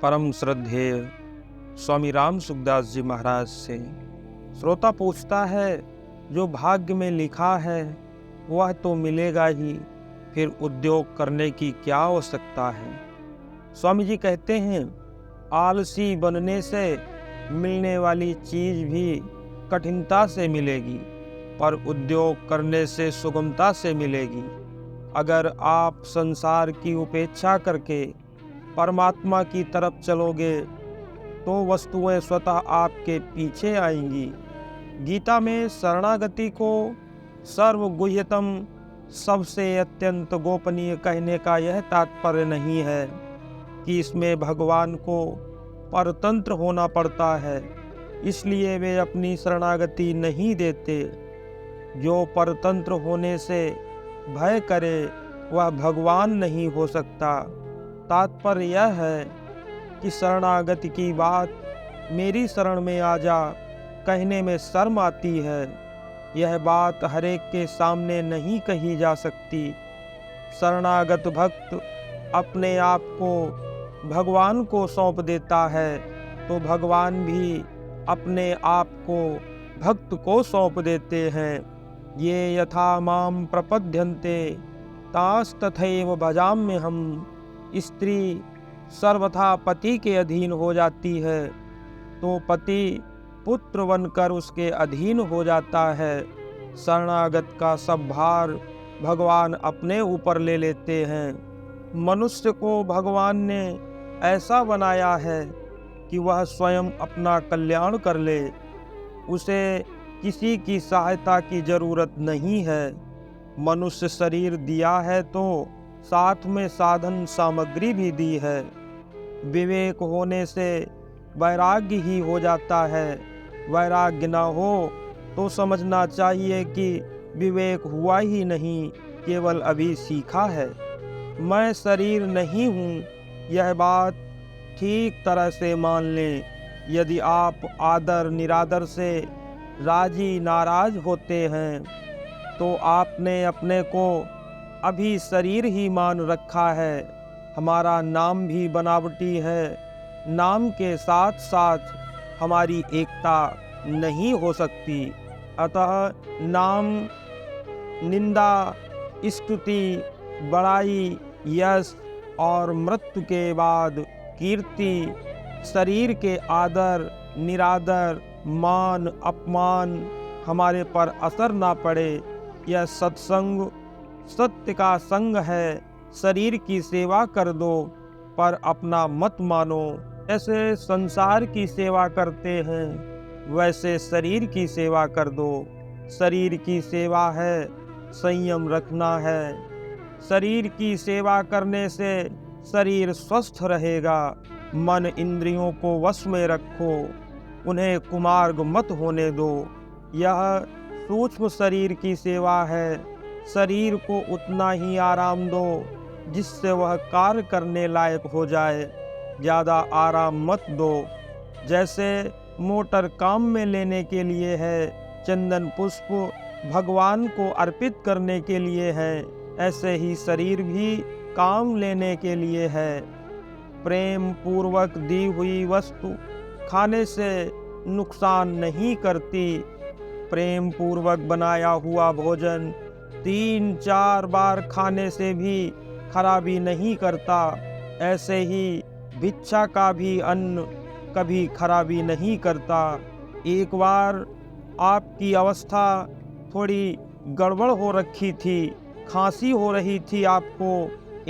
परम श्रद्धेय स्वामी राम सुखदास जी महाराज से श्रोता पूछता है, जो भाग्य में लिखा है वह तो मिलेगा ही, फिर उद्योग करने की क्या आवश्यकता है। स्वामी जी कहते हैं, आलसी बनने से मिलने वाली चीज भी कठिनता से मिलेगी, पर उद्योग करने से सुगमता से मिलेगी। अगर आप संसार की उपेक्षा करके परमात्मा की तरफ चलोगे तो वस्तुएं स्वतः आपके पीछे आएंगी। गीता में शरणागति को सर्वगुह्यतम, सबसे अत्यंत गोपनीय कहने का यह तात्पर्य नहीं है कि इसमें भगवान को परतंत्र होना पड़ता है, इसलिए वे अपनी शरणागति नहीं देते। जो परतंत्र होने से भय करे वह भगवान नहीं हो सकता। तात्पर्य यह है कि शरणागति की बात मेरी शरण में आ जा कहने में शर्म आती है। यह बात हरेक के सामने नहीं कही जा सकती। शरणागत भक्त अपने आप को भगवान को सौंप देता है तो भगवान भी अपने आप को भक्त को सौंप देते हैं। ये यथा माम प्रपद्यन्ते तास्तथैव भजाम्यहम्। स्त्री सर्वथा पति के अधीन हो जाती है तो पति पुत्र बनकर उसके अधीन हो जाता है। शरणागत का सब भार भगवान अपने ऊपर ले लेते हैं। मनुष्य को भगवान ने ऐसा बनाया है कि वह स्वयं अपना कल्याण कर ले, उसे किसी की सहायता की जरूरत नहीं है। मनुष्य शरीर दिया है तो साथ में साधन सामग्री भी दी है। विवेक होने से वैराग्य ही हो जाता है। वैराग्य न हो तो समझना चाहिए कि विवेक हुआ ही नहीं, केवल अभी सीखा है। मैं शरीर नहीं हूँ, यह बात ठीक तरह से मान लें। यदि आप आदर निरादर से राजी नाराज होते हैं तो आपने अपने को अभी शरीर ही मान रखा है। हमारा नाम भी बनावटी है, नाम के साथ साथ हमारी एकता नहीं हो सकती। अतः नाम, निंदा, स्तुति, बड़ाई, यश और मृत्यु के बाद कीर्ति, शरीर के आदर निरादर, मान अपमान हमारे पर असर ना पड़े। यह सत्संग सत्य का संग है। शरीर की सेवा कर दो पर अपना मत मानो। ऐसे संसार की सेवा करते हैं वैसे शरीर की सेवा कर दो। शरीर की सेवा है, संयम रखना है। शरीर की सेवा करने से शरीर स्वस्थ रहेगा। मन इंद्रियों को वश में रखो, उन्हें कुमार्ग मत होने दो। यह सूक्ष्म शरीर की सेवा है। शरीर को उतना ही आराम दो जिससे वह कार्य करने लायक हो जाए, ज़्यादा आराम मत दो। जैसे मोटर काम में लेने के लिए है, चंदन पुष्प भगवान को अर्पित करने के लिए है, ऐसे ही शरीर भी काम लेने के लिए है। प्रेम पूर्वक दी हुई वस्तु खाने से नुकसान नहीं करती। प्रेम पूर्वक बनाया हुआ भोजन 3-4 बार खाने से भी खराबी नहीं करता। ऐसे ही भिक्षा का भी अन्न कभी खराबी नहीं करता। एक बार आपकी अवस्था थोड़ी गड़बड़ हो रखी थी, खांसी हो रही थी आपको।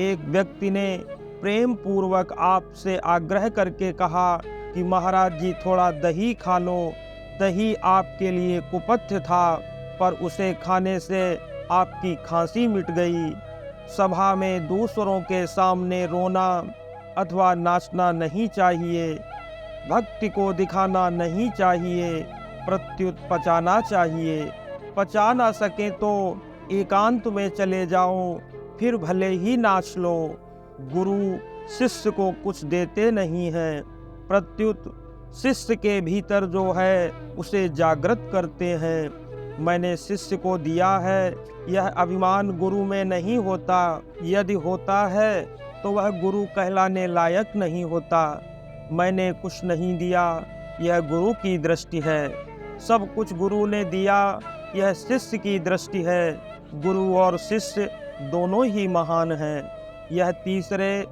एक व्यक्ति ने प्रेम पूर्वक आपसे आग्रह करके कहा कि महाराज जी थोड़ा दही खा लो। दही आपके लिए कुपथ्य था, पर उसे खाने से आपकी खांसी मिट गई। सभा में दूसरों के सामने रोना अथवा नाचना नहीं चाहिए। भक्ति को दिखाना नहीं चाहिए, प्रत्युत पचाना चाहिए। पचा ना सके तो एकांत में चले जाओ, फिर भले ही नाच लो। गुरु शिष्य को कुछ देते नहीं हैं, प्रत्युत शिष्य के भीतर जो है उसे जागृत करते हैं। मैंने शिष्य को दिया है, यह अभिमान गुरु में नहीं होता। यदि होता है तो वह गुरु कहलाने लायक नहीं होता। मैंने कुछ नहीं दिया, यह गुरु की दृष्टि है। सब कुछ गुरु ने दिया, यह शिष्य की दृष्टि है। गुरु और शिष्य दोनों ही महान हैं। यह तीसरे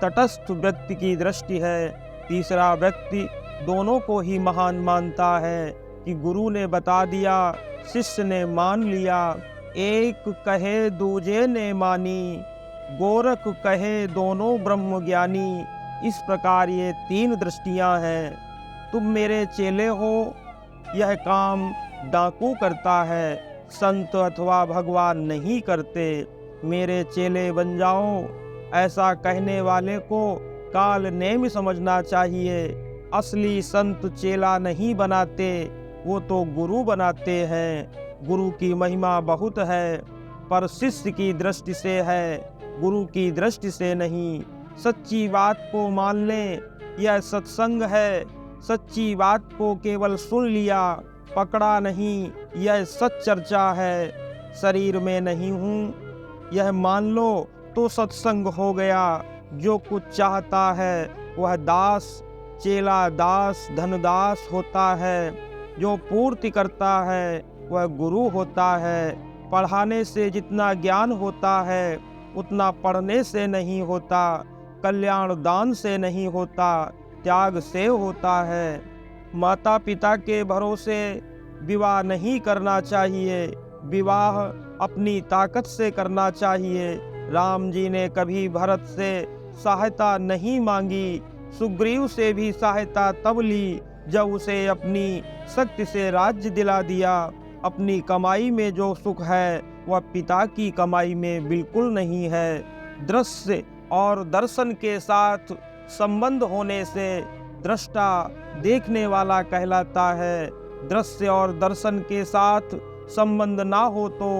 तटस्थ व्यक्ति की दृष्टि है। तीसरा व्यक्ति दोनों को ही महान मानता है कि गुरु ने बता दिया, शिष्य ने मान लिया। एक कहे दूजे ने मानी, गोरख कहे दोनों ब्रह्म ज्ञानी। इस प्रकार ये तीन दृष्टियां हैं। तुम मेरे चेले हो, यह काम डाकू करता है, संत अथवा भगवान नहीं करते। मेरे चेले बन जाओ, ऐसा कहने वाले को काल नेम समझना चाहिए। असली संत चेला नहीं बनाते, वो तो गुरु बनाते हैं। गुरु की महिमा बहुत है, पर शिष्य की दृष्टि से है, गुरु की दृष्टि से नहीं। सच्ची बात को मान लें, यह सत्संग है। सच्ची बात को केवल सुन लिया, पकड़ा नहीं, यह सच्चर्चा है। शरीर में नहीं हूँ, यह मान लो तो सत्संग हो गया। जो कुछ चाहता है वह दास, चेला दास धनदास होता है। जो पूर्ति करता है वह गुरु होता है। पढ़ाने से जितना ज्ञान होता है उतना पढ़ने से नहीं होता। कल्याण दान से नहीं होता, त्याग से होता है। माता पिता के भरोसे विवाह नहीं करना चाहिए, विवाह अपनी ताकत से करना चाहिए। राम जी ने कभी भरत से सहायता नहीं मांगी, सुग्रीव से भी सहायता तब ली जब उसे अपनी शक्ति से राज्य दिला दिया। अपनी कमाई में जो सुख है वह पिता की कमाई में बिल्कुल नहीं है। दृश्य और दर्शन के साथ संबंध होने से दृष्टा देखने वाला कहलाता है। दृश्य और दर्शन के साथ संबंध ना हो तो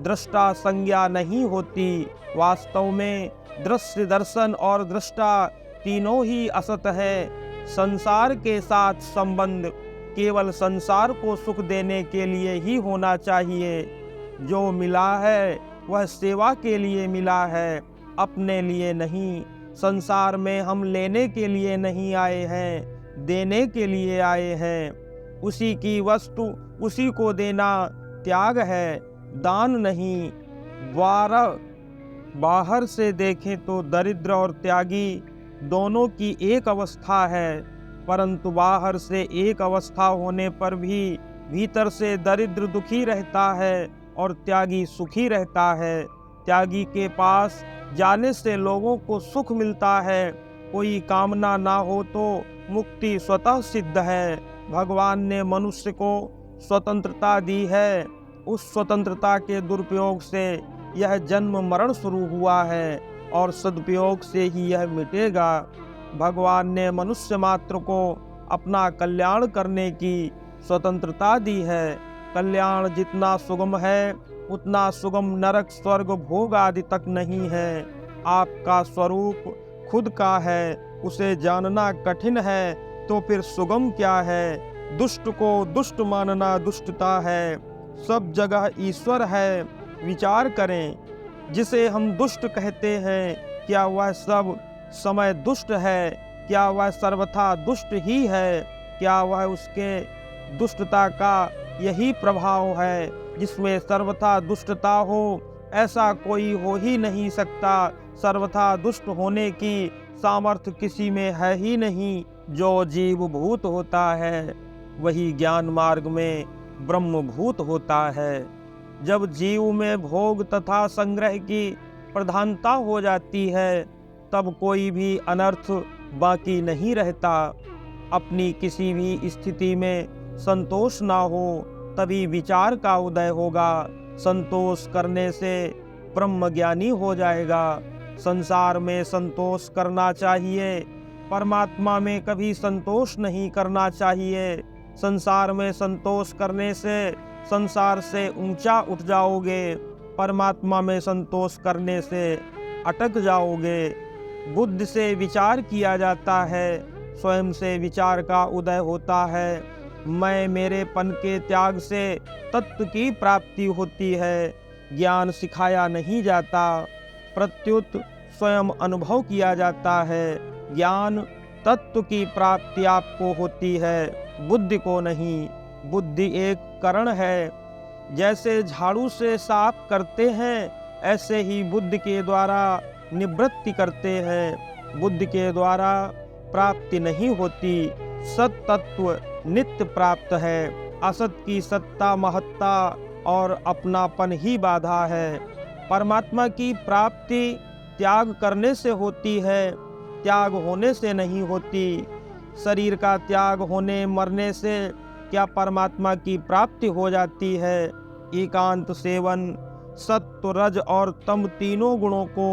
दृष्टा संज्ञा नहीं होती। वास्तव में दृश्य दर्शन और दृष्टा तीनों ही असत है। संसार के साथ संबंध केवल संसार को सुख देने के लिए ही होना चाहिए। जो मिला है वह सेवा के लिए मिला है, अपने लिए नहीं। संसार में हम लेने के लिए नहीं आए हैं, देने के लिए आए हैं। उसी की वस्तु उसी को देना त्याग है, दान नहीं। बाहर से देखें तो दरिद्र और त्यागी दोनों की एक अवस्था है, परंतु बाहर से एक अवस्था होने पर भी भीतर से दरिद्र दुखी रहता है और त्यागी सुखी रहता है। त्यागी के पास जाने से लोगों को सुख मिलता है। कोई कामना ना हो तो मुक्ति स्वतः सिद्ध है। भगवान ने मनुष्य को स्वतंत्रता दी है, उस स्वतंत्रता के दुरुपयोग से यह जन्म मरण शुरू हुआ है और सदुपयोग से ही यह मिटेगा। भगवान ने मनुष्य मात्र को अपना कल्याण करने की स्वतंत्रता दी है। कल्याण जितना सुगम है उतना सुगम नरक स्वर्ग भोग आदि तक नहीं है। आपका स्वरूप खुद का है, उसे जानना कठिन है तो फिर सुगम क्या है। दुष्ट को दुष्ट मानना दुष्टता है। सब जगह ईश्वर है, विचार करें। जिसे हम दुष्ट कहते हैं, क्या वह सब समय दुष्ट है? क्या वह सर्वथा दुष्ट ही है? क्या वह उसके दुष्टता का यही प्रभाव है जिसमें सर्वथा दुष्टता हो? ऐसा कोई हो ही नहीं सकता। सर्वथा दुष्ट होने की सामर्थ्य किसी में है ही नहीं। जो जीव भूत होता है वही ज्ञान मार्ग में ब्रह्मभूत होता है। जब जीव में भोग तथा संग्रह की प्रधानता हो जाती है तब कोई भी अनर्थ बाकी नहीं रहता। अपनी किसी भी स्थिति में संतोष ना हो तभी विचार का उदय होगा। संतोष करने से ब्रह्मज्ञानी हो जाएगा। संसार में संतोष करना चाहिए, परमात्मा में कभी संतोष नहीं करना चाहिए। संसार में संतोष करने से संसार से ऊंचा उठ जाओगे, परमात्मा में संतोष करने से अटक जाओगे। बुद्धि से विचार किया जाता है, स्वयं से विचार का उदय होता है। मैं मेरेपन के त्याग से तत्व की प्राप्ति होती है। ज्ञान सिखाया नहीं जाता, प्रत्युत स्वयं अनुभव किया जाता है। ज्ञान तत्व की प्राप्ति आपको होती है, बुद्धि को नहीं। बुद्धि एक करण है। जैसे झाड़ू से साफ करते हैं, ऐसे ही बुद्धि के द्वारा निवृत्ति करते हैं। बुद्धि के द्वारा प्राप्ति नहीं होती। सत तत्व नित्य प्राप्त है। असत की सत्ता, महत्ता और अपनापन ही बाधा है। परमात्मा की प्राप्ति त्याग करने से होती है, त्याग होने से नहीं होती। शरीर का त्याग होने मरने से क्या परमात्मा की प्राप्ति हो जाती है? एकांत सेवन सत्व, रज और तम तीनों गुणों को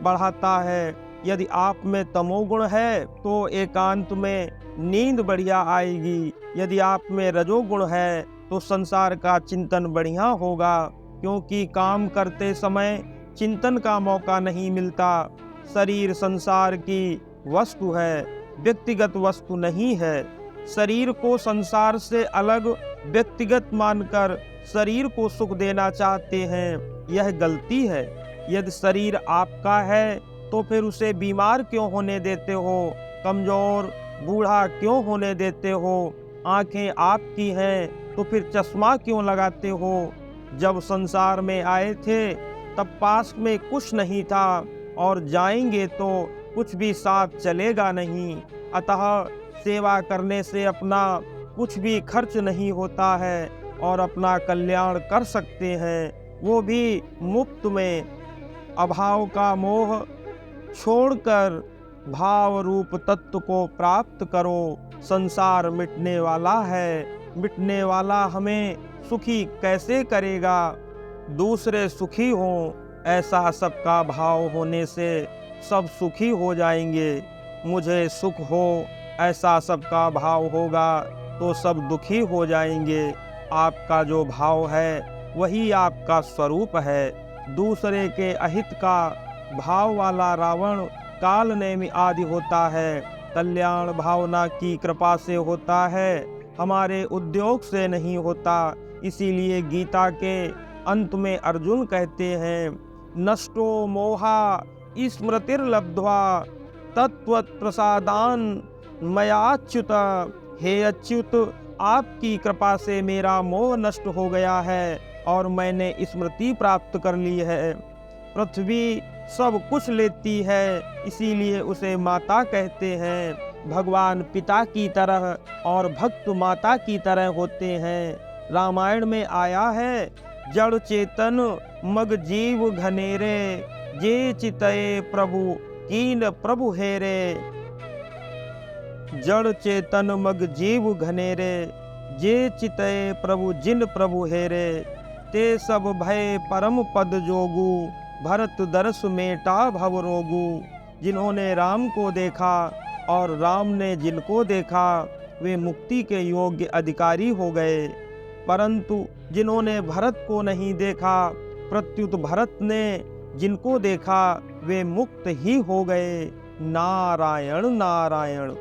बढ़ाता है। यदि आप में तमोगुण है तो एकांत में नींद बढ़िया आएगी। यदि आप में रजोगुण है तो संसार का चिंतन बढ़िया होगा, क्योंकि काम करते समय चिंतन का मौका नहीं मिलता। शरीर संसार की वस्तु है, व्यक्तिगत वस्तु नहीं है। शरीर को संसार से अलग व्यक्तिगत मानकर शरीर को सुख देना चाहते हैं, यह गलती है। यदि शरीर आपका है तो फिर उसे बीमार क्यों होने देते हो? कमजोर बूढ़ा क्यों होने देते हो? आंखें आपकी हैं तो फिर चश्मा क्यों लगाते हो? जब संसार में आए थे तब पास में कुछ नहीं था, और जाएंगे तो कुछ भी साथ चलेगा नहीं। अतः सेवा करने से अपना कुछ भी खर्च नहीं होता है और अपना कल्याण कर सकते हैं, वो भी मुफ्त में। अभाव का मोह छोड़कर भाव रूप तत्व को प्राप्त करो। संसार मिटने वाला है, मिटने वाला हमें सुखी कैसे करेगा? दूसरे सुखी हों, ऐसा सबका भाव होने से सब सुखी हो जाएंगे। मुझे सुख हो, ऐसा सबका भाव होगा तो सब दुखी हो जाएंगे। आपका जो भाव है वही आपका स्वरूप है। दूसरे के अहित का भाव वाला रावण काल नेमि आदि होता है। कल्याण भावना की कृपा से होता है, हमारे उद्योग से नहीं होता। इसीलिए गीता के अंत में अर्जुन कहते हैं, नष्टो मोहा स्मृतिर्लब्ध्वा तत्त्वप्रसादान मयाच्युत। हे अच्युत, आपकी कृपा से मेरा मोह नष्ट हो गया है और मैंने स्मृति प्राप्त कर ली है। पृथ्वी सब कुछ लेती है, इसीलिए उसे माता कहते हैं। भगवान पिता की तरह और भक्त माता की तरह होते हैं। रामायण में आया है, जड़ चेतन मग जीव घनेरे, जे चितये प्रभु कीन प्रभु हेरे। जड़ चेतन मग जीव घनेरे, जे चितये प्रभु जिन प्रभु हेरे। ते सब भय परम पद जोगु, भरत दर्श मेटा भव रोगु। जिन्होंने राम को देखा और राम ने जिनको देखा, वे मुक्ति के योग्य अधिकारी हो गए। परंतु जिन्होंने भरत को नहीं देखा, प्रत्युत भरत ने जिनको देखा, वे मुक्त ही हो गए। नारायण नारायण।